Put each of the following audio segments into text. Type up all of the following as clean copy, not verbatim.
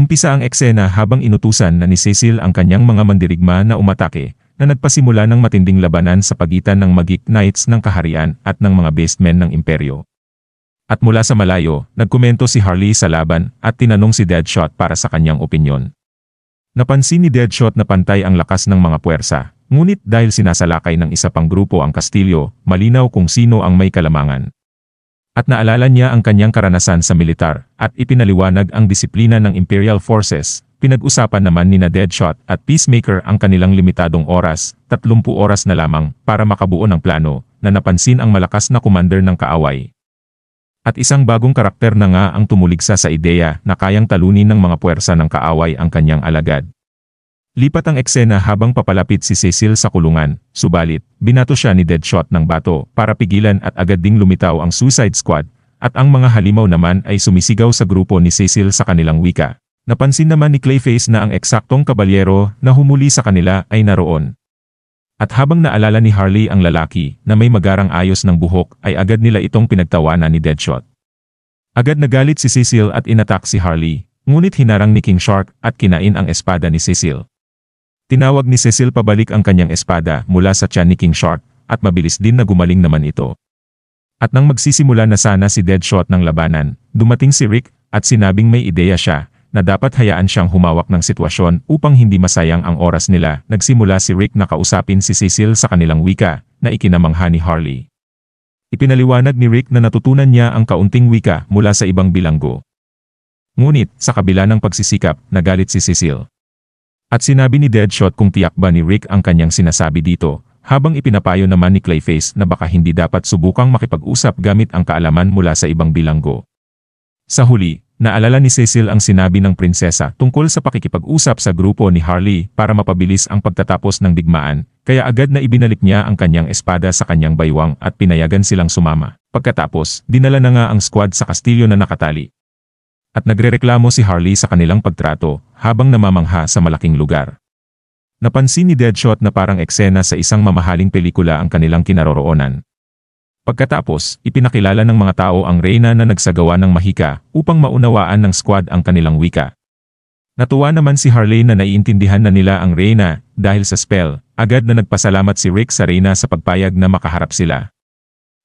Nagumpisa ang eksena habang inutusan na ni Cecil ang kanyang mga mandirigma na umatake, na nagpasimula ng matinding labanan sa pagitan ng Magic Knights ng kaharian at ng mga beastmen ng imperyo. At mula sa malayo, nagkomento si Harley sa laban at tinanong si Deadshot para sa kanyang opinyon. Napansin ni Deadshot na pantay ang lakas ng mga puwersa, ngunit dahil sinasalakay ng isa pang grupo ang kastilyo, malinaw kung sino ang may kalamangan. At naalala niya ang kanyang karanasan sa militar at ipinaliwanag ang disiplina ng Imperial Forces. Pinag-usapan naman ni Deadshot at Peacemaker ang kanilang limitadong oras, 30 oras na lamang, para makabuo ng plano, na napansin ang malakas na commander ng kaaway. At isang bagong karakter na nga ang tumuligsa sa ideya na kayang talunin ng mga puwersa ng kaaway ang kanyang alagad. Lipat ang eksena habang papalapit si Cecil sa kulungan, subalit, binato siya ni Deadshot ng bato para pigilan at agad ding lumitaw ang Suicide Squad, at ang mga halimaw naman ay sumisigaw sa grupo ni Cecil sa kanilang wika. Napansin naman ni Clayface na ang eksaktong kabalyero na humuli sa kanila ay naroon. At habang naalala ni Harley ang lalaki na may magarang ayos ng buhok ay agad nila itong pinagtawanan ni Deadshot. Agad nagalit si Cecil at inatak si Harley, ngunit hinarang ni King Shark at kinain ang espada ni Cecil. Tinawag ni Cecil pabalik ang kanyang espada mula sa tiyan ni King Shark at mabilis din na gumaling naman ito. At nang magsisimula na sana si Deadshot ng labanan, dumating si Rick at sinabing may ideya siya na dapat hayaan siyang humawak ng sitwasyon upang hindi masayang ang oras nila. Nagsimula si Rick na kausapin si Cecil sa kanilang wika na ikinamangha ni Harley. Ipinaliwanag ni Rick na natutunan niya ang kaunting wika mula sa ibang bilanggo. Ngunit, sa kabila ng pagsisikap, nagalit si Cecil. At sinabi ni Deadshot kung tiyak ba ni Rick ang kanyang sinasabi dito, habang ipinapayo naman ni Clayface na baka hindi dapat subukang makipag-usap gamit ang kaalaman mula sa ibang bilanggo. Sa huli, naalala ni Cecil ang sinabi ng prinsesa tungkol sa pakikipag-usap sa grupo ni Harley para mapabilis ang pagtatapos ng digmaan, kaya agad na ibinalik niya ang kanyang espada sa kanyang baywang at pinayagan silang sumama. Pagkatapos, dinala na nga ang squad sa kastilyo na nakatali. At nagrereklamo si Harley sa kanilang pagtrato habang namamangha sa malaking lugar. Napansin ni Deadshot na parang eksena sa isang mamahaling pelikula ang kanilang kinaroroonan. Pagkatapos, ipinakilala ng mga tao ang reyna na nagsagawa ng mahika upang maunawaan ng squad ang kanilang wika. Natuwa naman si Harley na naiintindihan na nila ang reyna dahil sa spell, agad na nagpasalamat si Rick sa reyna sa pagpayag na makaharap sila.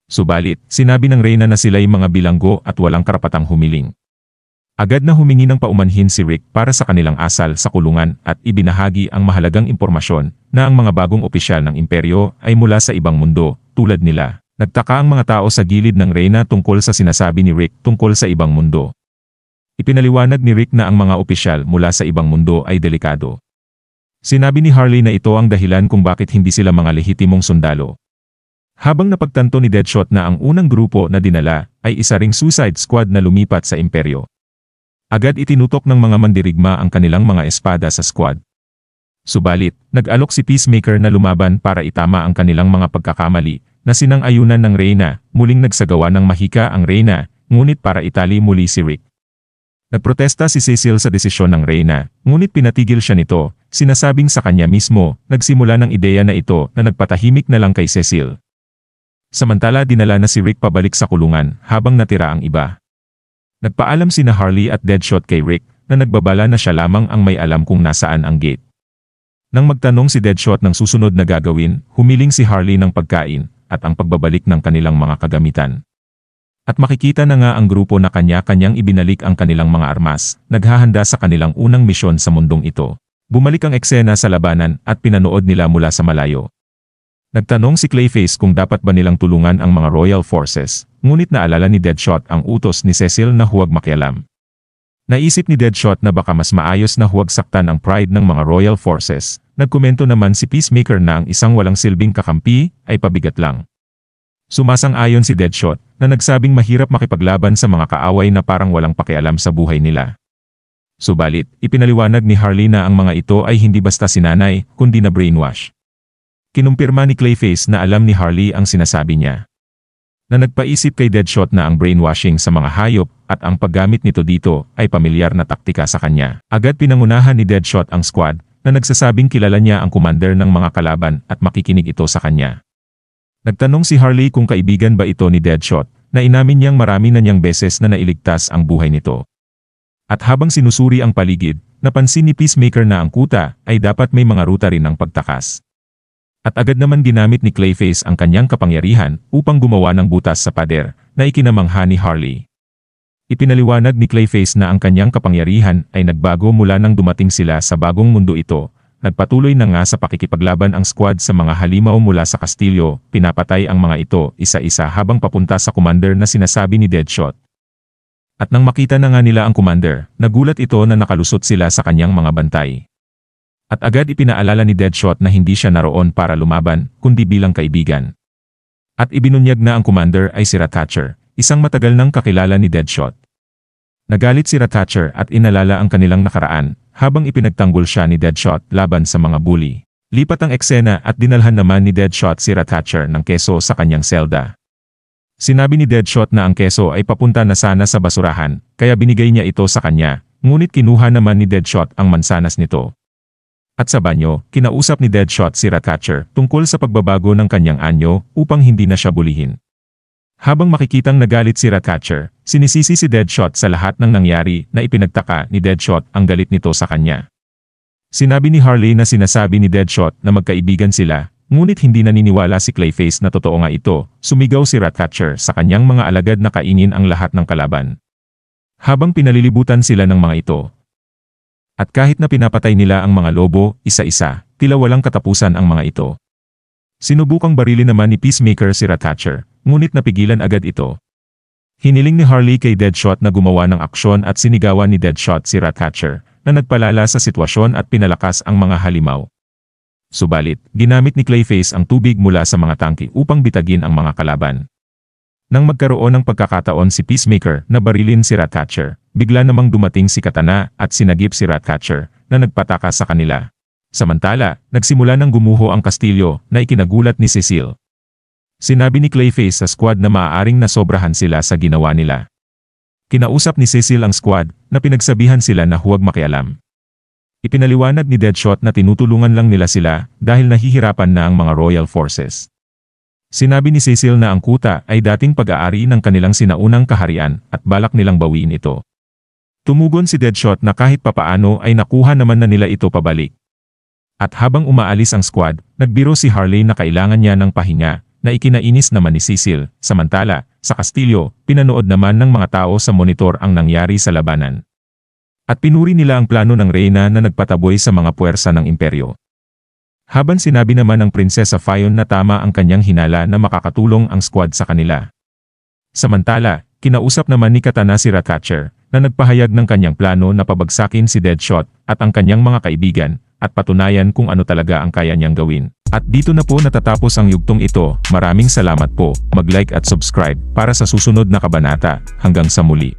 Subalit, sinabi ng reyna na sila'y mga bilanggo at walang karapatang humiling. Agad na humingi ng paumanhin si Rick para sa kanilang asal sa kulungan at ibinahagi ang mahalagang impormasyon na ang mga bagong opisyal ng imperyo ay mula sa ibang mundo, tulad nila. Nagtaka ang mga tao sa gilid ng reyna tungkol sa sinasabi ni Rick tungkol sa ibang mundo. Ipinaliwanag ni Rick na ang mga opisyal mula sa ibang mundo ay delikado. Sinabi ni Harley na ito ang dahilan kung bakit hindi sila mga lehitimong sundalo. Habang napagtanto ni Deadshot na ang unang grupo na dinala ay isa ring Suicide Squad na lumipat sa imperyo. Agad itinutok ng mga mandirigma ang kanilang mga espada sa squad. Subalit, nag-alok si Peacemaker na lumaban para itama ang kanilang mga pagkakamali, na sinang-ayunan ng reyna. Muling nagsagawa ng mahika ang reyna, ngunit para itali muli si Rick. Nagprotesta si Cecil sa desisyon ng reyna, ngunit pinatigil siya nito, sinasabing sa kanya mismo, nagsimula ng ideya na ito na nagpatahimik na lang kay Cecil. Samantala dinala na si Rick pabalik sa kulungan habang natira ang iba. Nagpaalam sina Harley at Deadshot kay Rick na nagbabala na siya lamang ang may alam kung nasaan ang gate. Nang magtanong si Deadshot ng susunod na gagawin, humiling si Harley ng pagkain at ang pagbabalik ng kanilang mga kagamitan. At makikita na nga ang grupo na kanya-kanyang ibinalik ang kanilang mga armas, naghahanda sa kanilang unang misyon sa mundong ito. Bumalik ang eksena sa labanan at pinanood nila mula sa malayo. Nagtanong si Clayface kung dapat ba nilang tulungan ang mga Royal Forces, ngunit naalala ni Deadshot ang utos ni Cecil na huwag makialam. Naisip ni Deadshot na baka mas maayos na huwag saktan ang pride ng mga Royal Forces. Nagkomento naman si Peacemaker na ang isang walang silbing kakampi ay pabigat lang. Sumasang-ayon si Deadshot na nagsabing mahirap makipaglaban sa mga kaaway na parang walang pakialam sa buhay nila. Subalit, ipinaliwanag ni Harley na ang mga ito ay hindi basta sinanay, kundi na brainwash. Kinumpirma ni Clayface na alam ni Harley ang sinasabi niya. Na nagpaisip kay Deadshot na ang brainwashing sa mga hayop at ang paggamit nito dito ay pamilyar na taktika sa kanya. Agad pinangunahan ni Deadshot ang squad na nagsasabing kilala niya ang commander ng mga kalaban at makikinig ito sa kanya. Nagtanong si Harley kung kaibigan ba ito ni Deadshot, na inamin niyang marami na niyang beses na nailigtas ang buhay nito. At habang sinusuri ang paligid, napansin ni Peacemaker na ang kuta ay dapat may mga ruta rin ng pagtakas. At agad naman ginamit ni Clayface ang kanyang kapangyarihan upang gumawa ng butas sa pader na ikinamangha ni Harley. Ipinaliwanag ni Clayface na ang kanyang kapangyarihan ay nagbago mula nang dumating sila sa bagong mundo ito. Nagpatuloy na nga sa pakikipaglaban ang squad sa mga halimaw mula sa kastilyo, pinapatay ang mga ito isa-isa habang papunta sa commander na sinasabi ni Deadshot. At nang makita na nga nila ang commander, nagulat ito na nakalusot sila sa kanyang mga bantay. At agad ipinaalala ni Deadshot na hindi siya naroon para lumaban, kundi bilang kaibigan. At ibinunyag na ang commander ay si Ratcatcher, isang matagal nang kakilala ni Deadshot. Nagalit si Ratcatcher at inalala ang kanilang nakaraan, habang ipinagtanggol siya ni Deadshot laban sa mga bully. Lipat ang eksena at dinalhan naman ni Deadshot si Ratcatcher ng keso sa kanyang selda. Sinabi ni Deadshot na ang keso ay papunta na sana sa basurahan, kaya binigay niya ito sa kanya, ngunit kinuha naman ni Deadshot ang mansanas nito. At sa banyo, kinausap ni Deadshot si Ratcatcher tungkol sa pagbabago ng kanyang anyo upang hindi na siya bulihin. Habang makikitang nagalit si Ratcatcher, sinisisi si Deadshot sa lahat ng nangyari na ipinagtaka ni Deadshot ang galit nito sa kanya. Sinabi ni Harley na sinasabi ni Deadshot na magkaibigan sila, ngunit hindi naniniwala si Clayface na totoo nga ito. Sumigaw si Ratcatcher sa kanyang mga alagad na kainin ang lahat ng kalaban. Habang pinalilibutan sila ng mga ito. At kahit na pinapatay nila ang mga lobo, isa-isa, tila walang katapusan ang mga ito. Sinubukang barilin naman ni Peacemaker si Ratcatcher, ngunit napigilan agad ito. Hiniling ni Harley kay Deadshot na gumawa ng aksyon at sinigawan ni Deadshot si Ratcatcher, na nagpalala sa sitwasyon at pinalakas ang mga halimaw. Subalit, ginamit ni Clayface ang tubig mula sa mga tangke upang bitagin ang mga kalaban. Nang magkaroon ng pagkakataon si Peacemaker na barilin si Ratcatcher, bigla namang dumating si Katana at sinagip si Ratcatcher na nagpataka sa kanila. Samantala, nagsimula ng gumuho ang kastilyo na ikinagulat ni Cecil. Sinabi ni Clayface sa squad na maaaring nasobrahan sila sa ginawa nila. Kinausap ni Cecil ang squad na pinagsabihan sila na huwag makialam. Ipinaliwanag ni Deadshot na tinutulungan lang nila sila dahil nahihirapan na ang mga Royal Forces. Sinabi ni Cecil na ang kuta ay dating pag-aari ng kanilang sinaunang kaharian at balak nilang bawiin ito. Tumugon si Deadshot na kahit papaano ay nakuha naman na nila ito pabalik. At habang umaalis ang squad, nagbiro si Harley na kailangan niya ng pahinga, na ikinainis naman ni Cecil. Samantala, sa kastilyo, pinanood naman ng mga tao sa monitor ang nangyari sa labanan. At pinuri nila ang plano ng Reyna na nagpataboy sa mga puwersa ng imperyo. Habang sinabi naman ng Prinsesa Fion na tama ang kanyang hinala na makakatulong ang squad sa kanila. Samantala, kinausap naman ni Katana si Ratcatcher, na nagpahayag ng kanyang plano na pabagsakin si Deadshot at ang kanyang mga kaibigan, at patunayan kung ano talaga ang kaya niyang gawin. At dito na po natatapos ang yugtong ito. Maraming salamat po. Mag-like at subscribe para sa susunod na kabanata. Hanggang sa muli.